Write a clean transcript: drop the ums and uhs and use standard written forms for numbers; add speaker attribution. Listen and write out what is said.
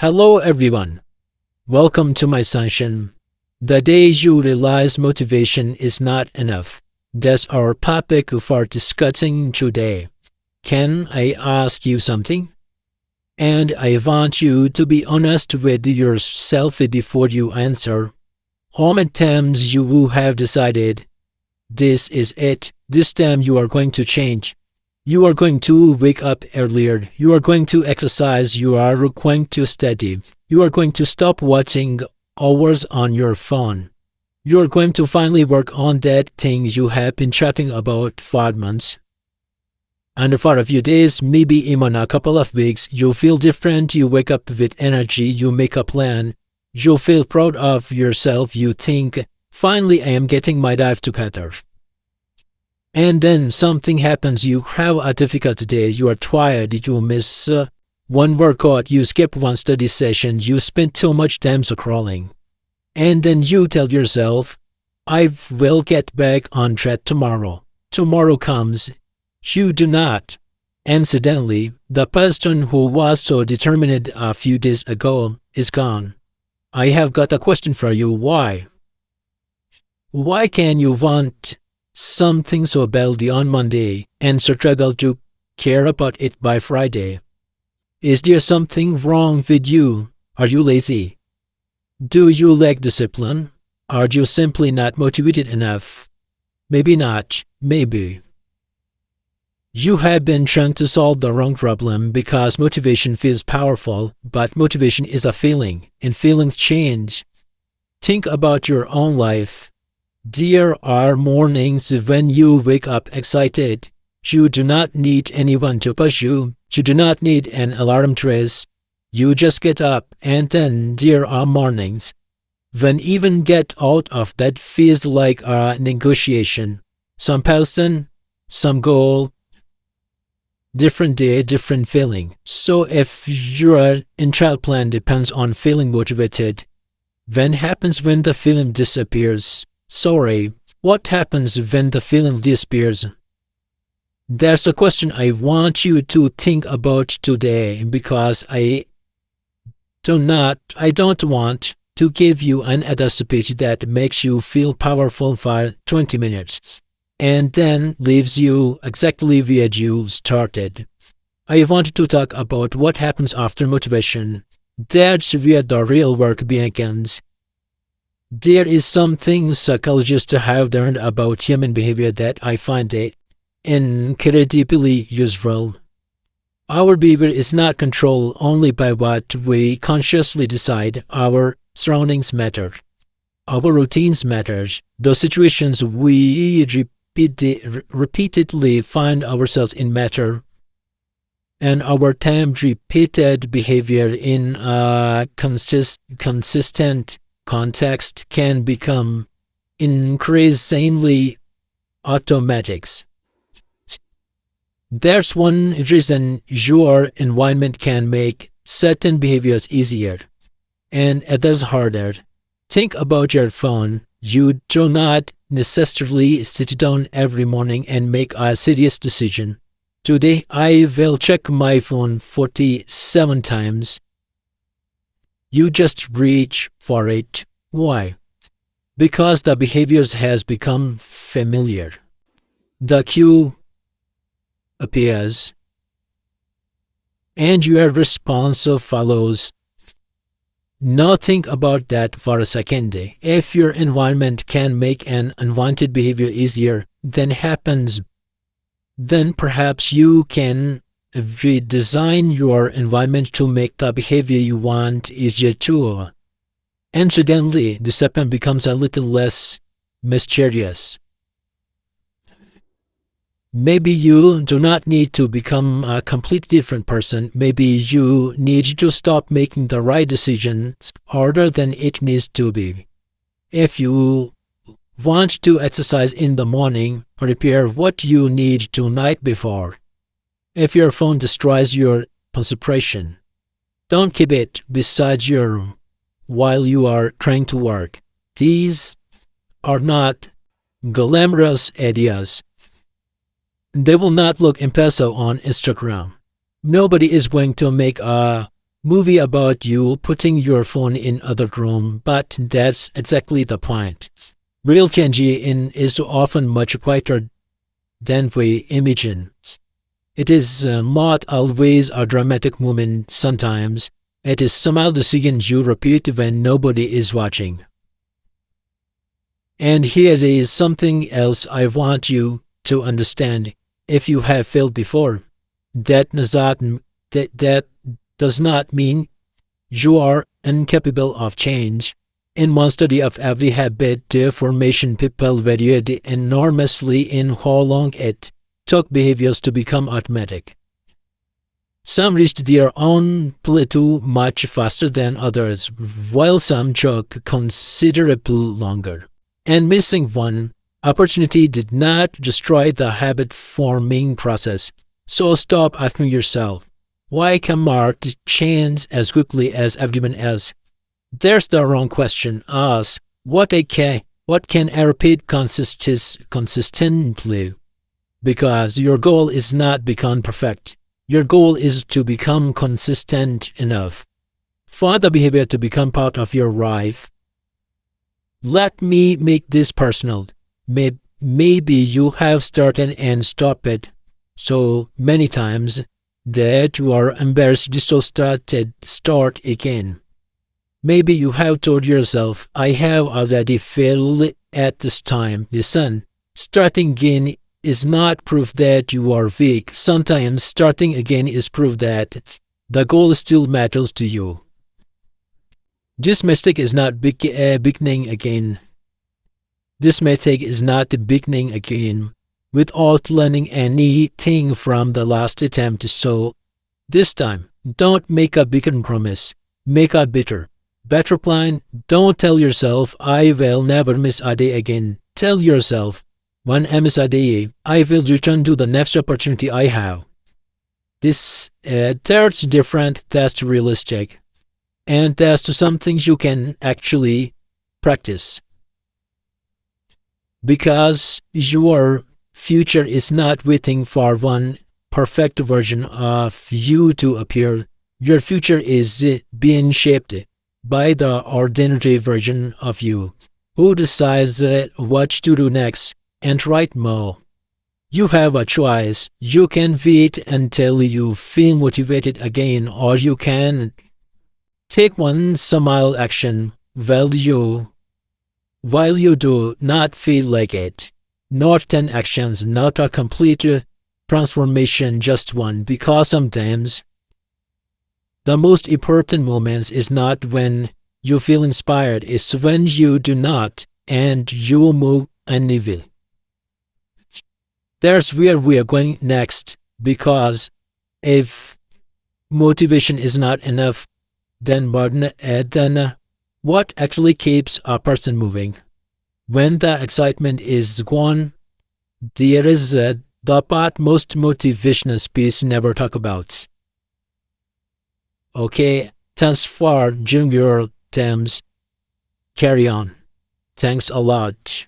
Speaker 1: Hello everyone. Welcome to my session. The day you realize motivation is not enough. That's our topic for discussing today. Can I ask you something? And I want you to be honest with yourself before you answer. How many times you have decided, this is it, this time you are going to change. You are going to wake up earlier. You are going to exercise. You are going to study. You are going to stop watching hours on your phone. You are going to finally work on that thing you have been chatting about for months. And for a few days, maybe even a couple of weeks, you feel different. You wake up with energy. You make a plan. You feel proud of yourself. You think, finally I am getting my life together. And then something happens, you have a difficult day, you are tired, you miss one workout, you skip one study session, you spend too much time scrolling. And then you tell yourself, I will get back on track tomorrow. Tomorrow comes. You do not. And suddenly, the person who was so determined a few days ago is gone. I have got a question for you. Why? Why can you want something so badly on Monday and struggle to care about it by Friday? Is there something wrong with you? Are you lazy? Do you lack discipline? Are you simply not motivated enough? Maybe not. Maybe. You have been trying to solve the wrong problem because motivation feels powerful, but motivation is a feeling, and feelings change. Think about your own life. There are mornings when you wake up excited. You do not need anyone to push you. You do not need an alarm trace. You just get up, and then there are mornings when even get out of bed feels like a negotiation. Some person, some goal, different day, different feeling. So if your entire plan depends on feeling motivated, what happens when the feeling disappears? Sorry, what happens when the feeling disappears? That's a question I want you to think about today because I don't want to give you another speech that makes you feel powerful for 20 minutes and then leaves you exactly where you started. I want to talk about what happens after motivation. That's where the real work begins. There is something psychologists have learned about human behavior that I find incredibly useful. Our behavior is not controlled only by what we consciously decide. Our surroundings matter. Our routines matter. The situations we repeatedly find ourselves in matter. And our timed repeated behavior in a consistent context can become increasingly automatic. There's one reason your environment can make certain behaviors easier and others harder. Think about your phone. You do not necessarily sit down every morning and make a serious decision. Today I will check my phone 47 times. You just reach for it. Why? Because the behaviors has become familiar. The cue appears, and your response follows. Now think about that for a second. If your environment can make an unwanted behavior easier than happens, then perhaps you can redesign your environment to make the behavior you want easier too. And suddenly, discipline becomes a little less mysterious. Maybe you do not need to become a completely different person. Maybe you need to stop making the right decisions harder than it needs to be. If you want to exercise in the morning, prepare what you need the night before. If your phone destroys your concentration, don't keep it beside you while you are trying to work. These are not glamorous ideas. They will not look impressive on Instagram. Nobody is going to make a movie about you putting your phone in other room, but that's exactly the point. Real change is often much quieter than we imagine. It is not always a dramatic moment. Sometimes it is small decisions you repeat when nobody is watching. And here is something else I want you to understand. If you have failed before, that does not mean you are incapable of change. In one study of every habit formation, people varied enormously in how long it took behaviors to become automatic. Some reached their own plateau much faster than others, while some took considerably longer. And missing one opportunity did not destroy the habit-forming process. So stop asking yourself, why can Mark change as quickly as everyone else? There's the wrong question. Ask, what can I repeat consistently? Because your goal is not become perfect. Your goal is to become consistent enough for the behavior to become part of your life. Let me make this personal. Maybe you have started and stopped it so many times that you are embarrassed to start again. Maybe you have told yourself, I have already failed at this time. Listen, starting again is not proof that you are weak. Sometimes starting again is proof that the goal still matters to you. This mistake is not beginning again. This mistake is not beginning again without learning anything from the last attempt. So, this time, don't make a bigger promise. Make a better plan. Don't tell yourself, I will never miss a day again. Tell yourself, when I miss a day, I will return to the next opportunity I have. This that's different, that's realistic, and that's something you can actually practice. Because your future is not waiting for one perfect version of you to appear. Your future is being shaped by the ordinary version of you, who decides what to do next and write more. You have a choice. You can wait until you feel motivated again, or you can take one small action while you do not feel like it. Not 10 actions, not a complete transformation, just one, because sometimes the most important moments is not when you feel inspired, it's when you do not, and you will move anyway. There's where we are going next, because if motivation is not enough, then what actually keeps a person moving? When the excitement is gone, there is the part most motivational speakers never talk about. Okay, thanks for doing your terms. Carry on. Thanks a lot.